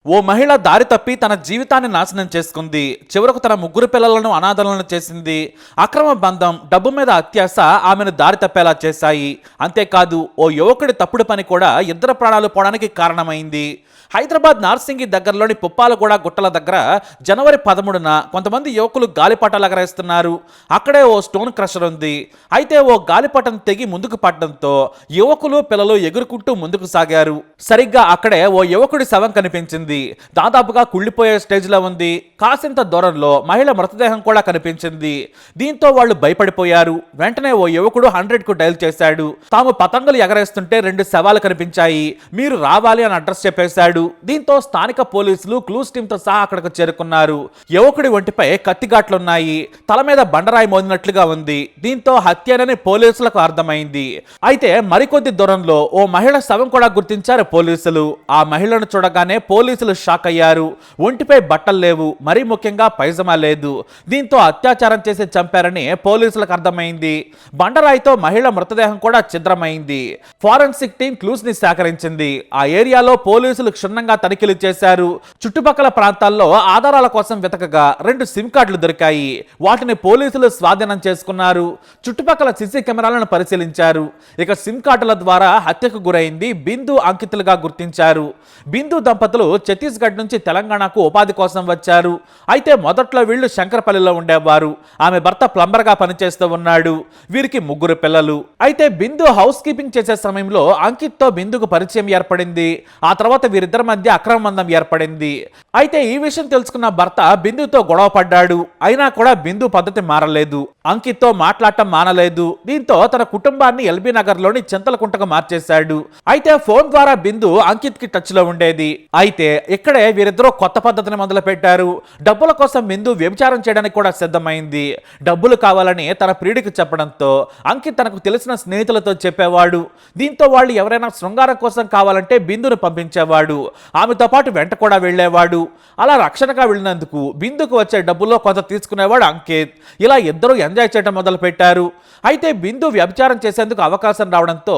ఓ మహిళ దారి తప్పి తన జీవితాన్ని నాశనం చేసుకుంది. చివరకు తన ముగ్గురు పిల్లలను అనాథలను చేసింది. అక్రమ బంధం, డబ్బు మీద అత్యాశ ఆమెను దారి తప్పేలా చేశాయి. అంతేకాదు ఓ యువకుడి తప్పుడు పని కూడా ఇద్దరు ప్రాణాలు పోవడానికి కారణమైంది. హైదరాబాద్ నార్సింగి దగ్గరలోని పుప్పాలగూడ గుట్టల దగ్గర జనవరి 13న కొంతమంది యువకులు గాలిపటాలు ఎగరేస్తున్నారు. అక్కడే ఓ స్టోన్ క్రషర్ ఉంది. అయితే ఓ గాలిపటం తెగి ముందుకు పడడంతో యువకులు పిల్లలు ఎగురుకుంటూ ముందుకు సాగారు. సరిగ్గా అక్కడే ఓ యువకుడి శవం కనిపించింది. దాదాపుగా కుళ్ళిపోయే స్టేజ్లో ఉంది. కాసింత దూరంలో మహిళ మృతదేహం కూడా కనిపించింది. దీంతో వాళ్ళు భయపడిపోయారు. వెంటనే ఓ యువకుడు 100కు డైల్ చేశాడు. తాము పతంగులు ఎగరేస్తుంటే 2 శవాలు కనిపించాయి, మీరు రావాలి అని అడ్రస్ చెప్పేశాడు. దీంతో స్థానిక పోలీసులు క్లూస్ టీమ్ తో సహా అక్కడికి చేరుకున్నారు. యువకుడి ఒంటిపై కత్తిగాట్లున్నాయి. తల మీద బండరాయి మోదినట్లుగా ఉంది. దీంతో హత్యనని పోలీసులకు అర్థమైంది. అయితే మరికొద్ది దూరంలో ఓ మహిళ శవం కూడా గుర్తించారు పోలీసులు. ఆ మహిళను చూడగానే పోలీసులు షాక్ అయ్యారు. ఒంటిపై బట్టలు లేవు, మరీ ముఖ్యంగా పైజమా లేదు. దీంతో అత్యాచారం చేసి చంపారని పోలీసులకు అర్థమైంది. బండరాయితో మహిళ మృతదేహం కూడా ఛిద్రమైంది. ఫారెన్సిక్ టీం క్లూస్ ని సేకరించింది. ఆ ఏరియాలో పోలీసులు క్షుణ్ణంగా తనిఖీలు చేశారు. చుట్టుపక్కల ప్రాంతాల్లో ఆధారాల కోసం వెతకగా 2 సిమ్ కార్డులు దొరికాయి. వాటిని పోలీసులు స్వాధీనం చేసుకున్నారు. చుట్టుపక్కల సీసీ కెమెరాలను పరిశీలించారు. ఇక సిమ్ కార్డుల ద్వారా హత్యకు గురైంది బిందు, అంకితులుగా గుర్తించారు. బిందు దంపతులు ఛత్తీస్గఢ్ నుంచి తెలంగాణకు ఉపాధి కోసం వచ్చారు. అయితే మొదట్లో వీళ్ళు శంకరపల్లిలో ఉండేవారు. ఆమె భర్త ప్లంబర్ గా పనిచేస్తూ ఉన్నాడు. వీరికి 3 పిల్లలు. అయితే బిందు హౌస్ కీపింగ్ చేసే సమయంలో అంకిత్ తో బిందుకు పరిచయం ఏర్పడింది. ఆ తర్వాత వీరిద్దరి మధ్య అక్రమ బంధం ఏర్పడింది. అయితే ఈ విషయం తెలుసుకున్న భర్త బిందుతో గొడవ పడ్డాడు. అయినా కూడా బిందు పద్ధతి మారలేదు. అంకిత్ తో మాట్లాడటం మానలేదు. దీంతో తన కుటుంబాన్ని ఎల్బీ నగర్ లోని చింతలకుంటకు మార్చేశాడు. అయితే ఫోన్ ద్వారా బిందు అంకిత్ కి టచ్ లో ఉండేది. అయితే ఇక్కడే వీరిద్దరూ కొత్త పద్ధతిని మొదలు పెట్టారు. డబ్బుల కోసం బిందు వ్యభిచారం చేయడానికి కూడా సిద్ధమైంది. డబ్బులు కావాలని తన ప్రియుడికి చెప్పడంతో అంకిత్ తనకు తెలిసిన స్నేహితులతో చెప్పేవాడు. దీంతో వాళ్ళు ఎవరైనా శృంగారం కోసం కావాలంటే బిందును పంపించేవాడు. ఆమెతో పాటు వెంట కూడా వెళ్లేవాడు. అలా రక్షణగా వెళ్ళినందుకు బిందుకు వచ్చే డబ్బుల్లో కొంత తీసుకునేవాడు అంకిత్. ఇలా ఇద్దరు ఎంజాయ్ చేయడం మొదలు పెట్టారు. అయితే బిందు వ్యభిచారం చేసేందుకు అవకాశం రావడంతో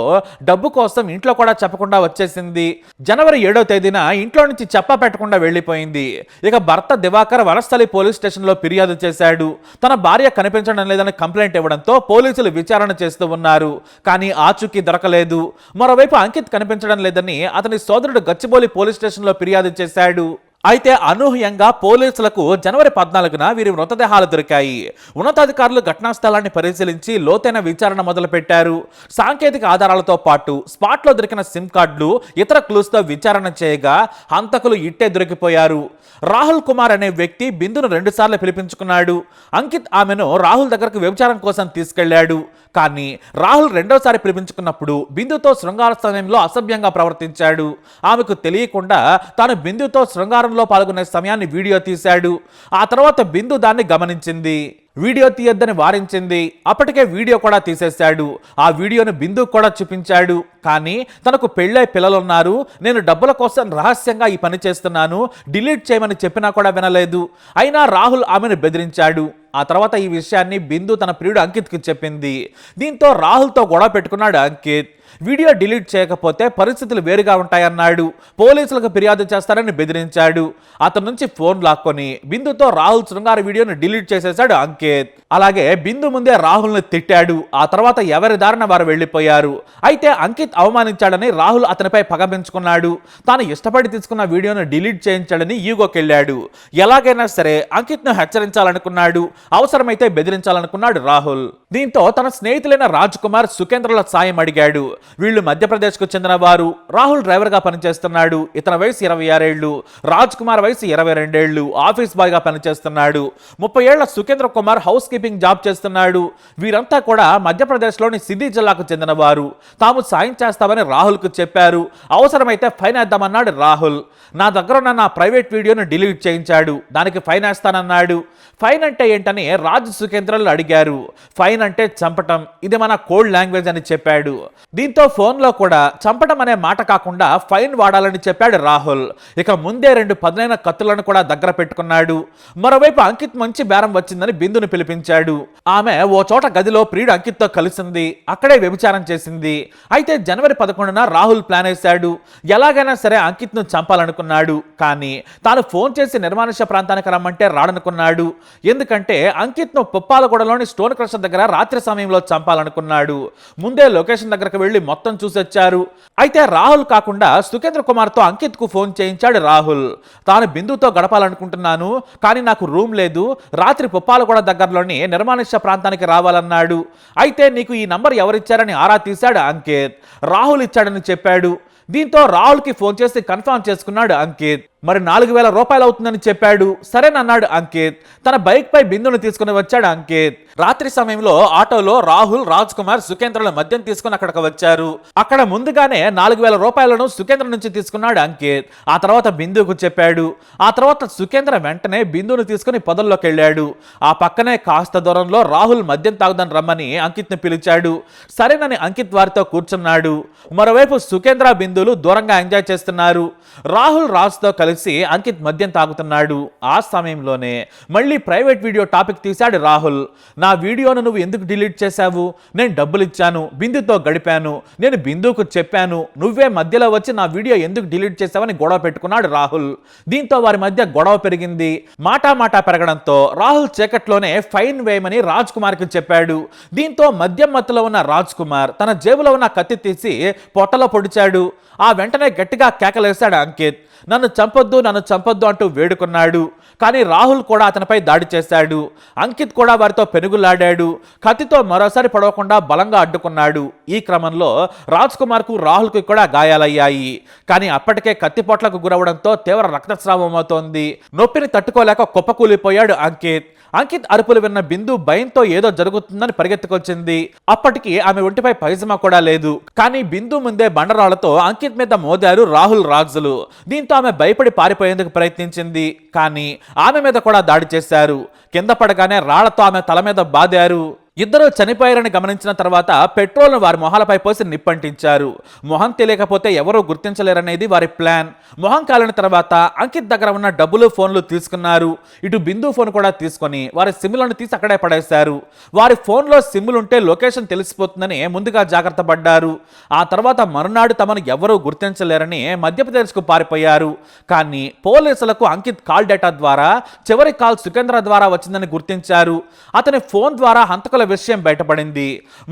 డబ్బు కోసం ఇంట్లో కూడా చెప్పకుండా వచ్చేసింది. జనవరి 7వ తేదీన ఇంట్లో నుంచి చెప్పా పెట్టకుండా వెళ్లిపోయింది. ఇక భర్త దివాకర్ వనస్థలి పోలీస్ స్టేషన్ లో ఫిర్యాదు చేశాడు. తన భార్య కనిపించడం లేదని కంప్లైంట్ ఇవ్వడంతో పోలీసులు విచారణ చేస్తూ ఉన్నారు. కానీ ఆచూకీ దొరకలేదు. మరోవైపు అంకిత్ కనిపించడం లేదని అతని సోదరుడు గచ్చిబౌలి పోలీస్ స్టేషన్ లో ఫిర్యాదు చేశాడు. అయితే అనూహ్యంగా పోలీసులకు జనవరి 14న వీరి మృతదేహాలు దొరికాయి. ఉన్నతాధికారులు ఘటనా స్థలాన్ని పరిశీలించి లోతైన విచారణ మొదలుపెట్టారు. సాంకేతిక ఆధారాలతో పాటు స్పాట్లో దొరికిన సిమ్ కార్డులు, ఇతర క్లూస్తో విచారణ చేయగా హంతకులు ఇట్టే దొరికిపోయారు. రాహుల్ కుమార్ అనే వ్యక్తి బిందును 2 సార్లు పిలిపించుకున్నాడు. అంకిత్ ఆమెను రాహుల్ దగ్గరకు వ్యభిచారం కోసం తీసుకెళ్లాడు. కానీ రాహుల్ 2వసారి పిలిపించుకున్నప్పుడు బిందుతో శృంగార సమయంలో అసభ్యంగా ప్రవర్తించాడు. ఆమెకు తెలియకుండా తాను బిందుతో శృంగారంలో పాల్గొనే సమయాన్ని వీడియో తీశాడు. ఆ తర్వాత బిందు దాన్ని గమనించింది. వీడియో తీయొద్దని వారించింది. అప్పటికే వీడియో కూడా తీసేశాడు. ఆ వీడియోను బిందుకు కూడా చూపించాడు. కానీ తనకు పెళ్ళై పిల్లలున్నారు, నేను డబ్బుల కోసం రహస్యంగా ఈ పని చేస్తున్నాను, డిలీట్ చేయమని చెప్పినా కూడా వినలేదు. అయినా రాహుల్ ఆమెను బెదిరించాడు. ఆ తర్వాత ఈ విషయాన్ని బిందు తన ప్రియుడు అంకిత్కి చెప్పింది. దీంతో రాహుల్తో గొడవ పెట్టుకున్నాడు అంకిత్. వీడియో డిలీట్ చేయకపోతే పరిస్థితులు వేరుగా ఉంటాయన్నాడు. పోలీసులకు ఫిర్యాదు చేస్తారని బెదిరించాడు. అతని నుంచి ఫోన్ లాక్కొని బిందుతో రాహుల్ శృంగార వీడియోను డిలీట్ చేసేశాడు అంకిత్. అలాగే బిందు ముందే రాహుల్ని తిట్టాడు. ఆ తర్వాత ఎవరి దారిన వారు వెళ్లిపోయారు. అయితే అంకిత్ అవమానించాడని రాహుల్ అతనిపై పగ పెంచుకున్నాడు. తాను ఇష్టపడి తీసుకున్న వీడియోను డిలీట్ చేయించాడని ఈగోకెళ్ళాడు. ఎలాగైనా సరే అంకిత్ ను హెచ్చరించాలనుకున్నాడు. అవసరమైతే బెదిరించాలనుకున్నాడు రాహుల్. దీంతో తన స్నేహితులైన రాజ్ కుమార్, సుకేంద్రల సాయం అడిగాడు. వీళ్ళు మధ్యప్రదేశ్కు చెందిన వారు. రాహుల్ డ్రైవర్ గా పనిచేస్తున్నాడు. ఇతని వయసు 26 ఏళ్లు. రాజ్ కుమార్ వయసు 22 ఏళ్లు. ఆఫీస్ బాయ్ గా పనిచేస్తున్నాడు. 30 ఏళ్ల సుకేంద్ర కుమార్ హౌస్ కీపింగ్ జాబ్ చేస్తున్నాడు. వీరంతా కూడా మధ్యప్రదేశ్లోని సిద్ధి జిల్లాకు చెందిన వారు. తాము సాయం చేస్తామని రాహుల్ కు చెప్పారు. అవసరమైతే ఫైన్ వేద్దామన్నాడు రాహుల్. నా దగ్గర ఉన్న నా ప్రైవేట్ వీడియోను డిలీట్ చేయించాడు, దానికి ఫైన్ వేస్తానన్నాడు. ఫైన్ అంటే ఏంటని రాజ్ సుకేంద్రలు అడిగారు. ఫైన్ అంటే చంపటం, ఇది మన కోడ్ లాంగ్వేజ్ అని చెప్పాడు. దీంతో దీంతో ఫోన్లో కూడా చంపడం అనే మాట కాకుండా ఫైన్ వాడాలని చెప్పాడు రాహుల్. ఇక ముందే 2 పదునైన కత్తులను కూడా దగ్గర పెట్టుకున్నాడు. మరోవైపు అంకిత్ మంచి బేరం వచ్చిందని బిందును పిలిపించాడు. ఆమె ఓ చోట గదిలో ప్రియుడు అంకిత్తో కలిసింది. అక్కడే వ్యభిచారం చేసింది. అయితే జనవరి 11న రాహుల్ ప్లాన్ వేశాడు. ఎలాగైనా సరే అంకిత్ను చంపాలనుకున్నాడు. కానీ తాను ఫోన్ చేసి నిర్మానుష్య ప్రాంతానికి రమ్మంటే రాడనుకున్నాడు. ఎందుకంటే అంకిత్ను పుప్పాలగూడలోని స్టోన్ క్రషర్ దగ్గర రాత్రి సమయంలో చంపాలనుకున్నాడు. ముందే లొకేషన్ దగ్గరకు వెళ్లి మొత్తం చూసొచ్చారు. అయితే రాహుల్ కాకుండా సుకేంద్ర కుమార్తో అంకిత్కు ఫోన్ చేయించాడు రాహుల్. తాను బిందుతో గడపాలనుకుంటున్నాను, కానీ నాకు రూమ్ లేదు, రాత్రి పుప్పాలగూడ దగ్గరలోని నిర్మానుష్య ప్రాంతానికి రావాలన్నాడు. అయితే నీకు ఈ నంబర్ ఎవరిచ్చారని ఆరా తీశాడు అంకిత్. రాహుల్ ఇచ్చాడని చెప్పాడు. దీంతో రాహుల్కి ఫోన్ చేసి కన్ఫర్మ్ చేసుకున్నాడు అంకిత్. మరి 4,000 రూపాయలు అవుతుందని చెప్పాడు. సరేనన్నాడు అంకిత్. తన బైక్ పై బిందును తీసుకుని వచ్చాడు అంకిత్. రాత్రి సమయంలో ఆటోలో రాహుల్, రాజ్ కుమార్, సుకేంద్రల మద్యం తీసుకుని అక్కడికి వచ్చారు. అక్కడ ముందుగానే 4,000 రూపాయలను సుకేంద్ర నుంచి తీసుకున్నాడు అంకిత్. ఆ తర్వాత బిందుకు చెప్పాడు. ఆ తర్వాత సుకేంద్ర వెంటనే బిందును తీసుకుని పొదల్లోకి వెళ్ళాడు. ఆ పక్కనే కాస్త దూరంలో రాహుల్ మద్యం తాగుదని రమ్మని అంకిత్ని పిలిచాడు. సరేనని అంకిత్ వారితో కూర్చున్నాడు. మరోవైపు సుకేంద్ర, బిందులు దూరంగా ఎంజాయ్ చేస్తున్నారు. రాహుల్, రాజ్తో కలిసి అంకిత్ మద్యం తాగుతున్నాడు. ఆ సమయంలోనే మళ్ళీ ప్రైవేట్ వీడియో టాపిక్ తీశాడు రాహుల్. నా వీడియోను నువ్వు ఎందుకు డిలీట్ చేశావు? నేను డబ్బులు ఇచ్చాను, బిందుతో గడిపాను, నేను బిందుకు చెప్పాను, నువ్వే మధ్యలో వచ్చి నా వీడియో ఎందుకు డిలీట్ చేశావని గొడవ పెట్టుకున్నాడు రాహుల్. దీంతో వారి మధ్య గొడవ పెరిగింది. మాటా పెరగడంతో రాహుల్ చీకట్లోనే ఫైన్ వేయమని రాజ్ కుమార్కి చెప్పాడు. దీంతో మద్యం మత్తులో ఉన్న రాజ్ కుమార్ తన జేబులో ఉన్న కత్తి తీసి పొట్టలో పొడిచాడు. ఆ వెంటనే గట్టిగా కేకలేశాడు అంకిత్. నన్ను చంపొద్దు అంటూ వేడుకున్నాడు. కానీ రాహుల్ కూడా అతనిపై దాడి చేశాడు. అంకిత్ కూడా వారితో పెనుగులాడాడు. కత్తితో మరోసారి పడవకుండా బలంగా అడ్డుకున్నాడు. ఈ క్రమంలో రాజ్ కుమార్కు, రాహుల్కు కూడా గాయాలయ్యాయి. కానీ అప్పటికే కత్తిపోట్లకు గురవడంతో తీవ్ర రక్తస్రావం అవుతోంది. నొప్పిని తట్టుకోలేక కుప్పకూలిపోయాడు అంకిత్. అంకిత్ అరుపులు విన్న బిందు భయంతో ఏదో జరుగుతుందని పరిగెత్తుకొచ్చింది. అప్పటికి ఆమె ఒంటిపై పైజమా కూడా లేదు. కానీ బిందు ముందే బండరాళ్లతో అంకిత్ మీద మోదారు రాహుల్, రాజులు. దీంతో ఆమె భయపడి పారిపోయేందుకు ప్రయత్నించింది. కానీ ఆమె మీద కూడా దాడి చేశారు. కింద పడగానే రాళ్లతో ఆమె తల మీద బాదారు. ఇద్దరు చనిపోయారని గమనించిన తర్వాత పెట్రోల్ను వారి మొహాలపై పోసి నిప్పంటించారు. మొహం తెలియకపోతే ఎవరూ గుర్తించలేరనేది వారి ప్లాన్. మొహం కాలిన తర్వాత అంకిత్ దగ్గర ఉన్న డబ్బులు, ఫోన్లు తీసుకున్నారు. ఇటు బిందు ఫోన్ కూడా తీసుకొని వారి సిమ్లను తీసి అక్కడే పడేశారు. వారి ఫోన్లో సిమ్లుంటే లొకేషన్ తెలిసిపోతుందని ముందుగా జాగ్రత్త పడ్డారు. ఆ తర్వాత మరునాడు తమను ఎవరూ గుర్తించలేరని మధ్యప్రదేశ్కు పారిపోయారు. కానీ పోలీసులకు అంకిత్ కాల్ డేటా ద్వారా చివరి కాల్ సుకేంద్ర ద్వారా వచ్చిందని గుర్తించారు. అతని ఫోన్ ద్వారా హంతకుల విషయం బయటపడింది.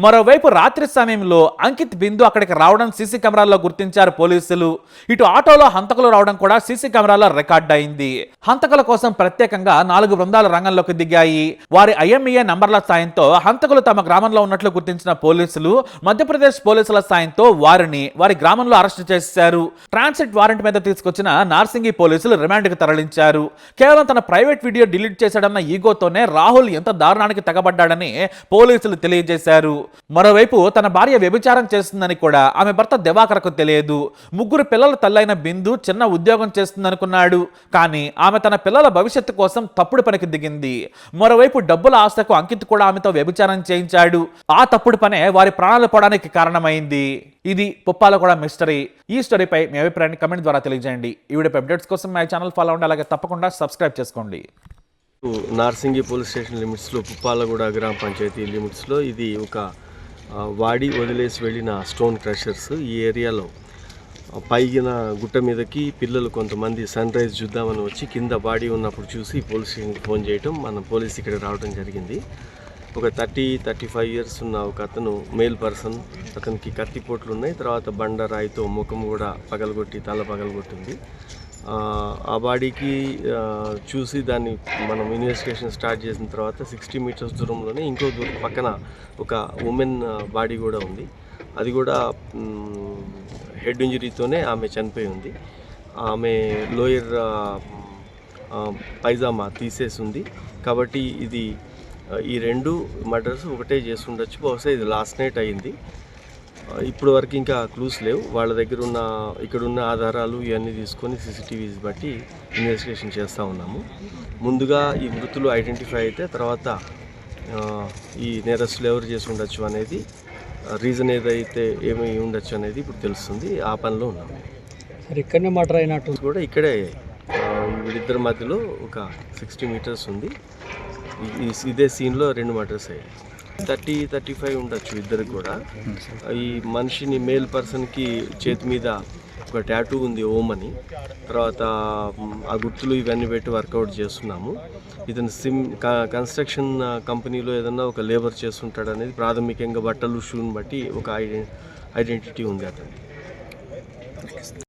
మరోవైపు రాత్రి సమయంలో అంకిత్, బిందు అక్కడికి రావడం సీసీ కెమెరాల్లో గుర్తించారు పోలీసులు. ఇటు ఆటోలో హంతకులు రావడం కూడా సీసీ కెమెరాలో రికార్డ్ అయింది. హంతకుల కోసం ప్రత్యేకంగా 4 బృందాలు రంగంలోకి దిగాయి. వారి IMEI నంబర్ల సాయంతో హంతకులు తమ గ్రామంలో ఉన్నట్లు గుర్తించిన పోలీసులు మధ్యప్రదేశ్ పోలీసుల సాయంతో వారిని వారి గ్రామంలో అరెస్టు చేశారు. ట్రాన్సిట్ వారెంట్ మీద తీసుకొచ్చిన నార్సింగి పోలీసులు రిమాండ్కి తరలించారు. కేవలం తన ప్రైవేట్ వీడియో డిలీట్ చేశాడన్న ఈగోతోనే రాహుల్ ఎంత దారుణానికి తెగబడ్డాడని పోలీసులు తెలియజేశారు. మరోవైపు తన భార్య వ్యభిచారం చేస్తుందని కూడా ఆమె భర్త దివాకర్కు తెలియదు. 3 పిల్లల తల్లైన బిందు చిన్న ఉద్యోగం చేస్తుందనుకున్నాడు. కానీ ఆమె తన పిల్లల భవిష్యత్తు కోసం తప్పుడు పనికి దిగింది. మరోవైపు డబ్బుల ఆశకు అంకిత్ కూడా ఆమెతో వ్యభిచారం చేయించాడు. ఆ తప్పుడు పనే వారి ప్రాణాలు పోవడానికి కారణమైంది. ఇది పుప్పాలగూడ మిస్టరీ. ఈ స్టోరీపై మీ అభిప్రాయాన్ని కమెంట్ ద్వారా తెలియజేయండి. ఈ వీడియో అప్డేట్స్ కోసం మా ఛానల్ ఫాలో అవ్వండి. అలాగే తప్పకుండా సబ్స్క్రైబ్ చేసుకోండి. నార్సింగి పోలీస్ స్టేషన్ లిమిట్స్లో, పుప్పాలగూడ గ్రామ పంచాయతీ లిమిట్స్లో ఇది ఒక వాడి వదిలేసి వెళ్ళిన స్టోన్ క్రషర్స్. ఈ ఏరియాలో పైగిన గుట్ట మీదకి పిల్లలు కొంతమంది సన్ రైజ్ చూద్దామని వచ్చి కింద బాడీ ఉన్నప్పుడు చూసి పోలీస్ స్టేషన్కి ఫోన్ చేయటం, మన పోలీస్ ఇక్కడ రావడం జరిగింది. ఒక 30-35 ఇయర్స్ ఉన్న ఒక అతను, మేల్ పర్సన్, అతనికి కత్తిపోట్లు ఉన్నాయి. తర్వాత బండరాయితో ముఖం కూడా పగలగొట్టి, తల పగలగొట్టింది. ఆ బాడీకి చూసి దాన్ని మనం ఇన్వెస్టిగేషన్ స్టార్ట్ చేసిన తర్వాత 60 మీటర్స్ దూరంలోనే ఇంకో పక్కన ఒక ఉమెన్ బాడీ కూడా ఉంది. అది కూడా హెడ్ ఇంజరీతోనే ఆమె చనిపోయి ఉంది. ఆమె లోయర్ పైజామా తీసేసి ఉంది. కాబట్టి ఇది ఈ 2 మర్డర్స్ ఒకటే చేసి ఉండొచ్చు. బహుశా ఇది లాస్ట్ నైట్ అయింది. ఇప్పుడు వరకు ఇంకా క్లూస్ లేవు. వాళ్ళ దగ్గర ఉన్న ఇక్కడున్న ఆధారాలు ఇవన్నీ తీసుకొని CCTVs బట్టి ఇన్వెస్టిగేషన్ చేస్తూ ఉన్నాము. ముందుగా ఈ మృతులు ఐడెంటిఫై అయితే తర్వాత ఈ నేరస్తులు ఎవరు చేసి ఉండొచ్చు అనేది రీజన్ ఏదైతే ఏమి ఉండొచ్చు అనేది ఇప్పుడు తెలుస్తుంది. ఆ పనిలో ఉన్నాము. సార్ ఇక్కడనే మర్డర్ అయినట్టు కూడా ఇక్కడే వీళ్ళిద్దరి మధ్యలో ఒక 60 మీటర్స్ ఉంది. ఇదే సీన్లో 2 మర్డర్స్ అయ్యాయి. 30-35 ఉండొచ్చు ఇద్దరికి కూడా. ఈ మనిషిని మేల్ పర్సన్కి చేతి మీద ఒక టాటూ ఉంది ఓం అని. తర్వాత ఆ గుర్తులు ఇవన్నీ పెట్టి వర్కౌట్ చేస్తున్నాము. ఇతను కన్స్ట్రక్షన్ కంపెనీలో ఏదన్నా ఒక లేబర్ చేస్తుంటాడు అనేది ప్రాథమికంగా బట్టలు షూని బట్టి ఒక ఐడెంటిటీ ఉంది అతనికి.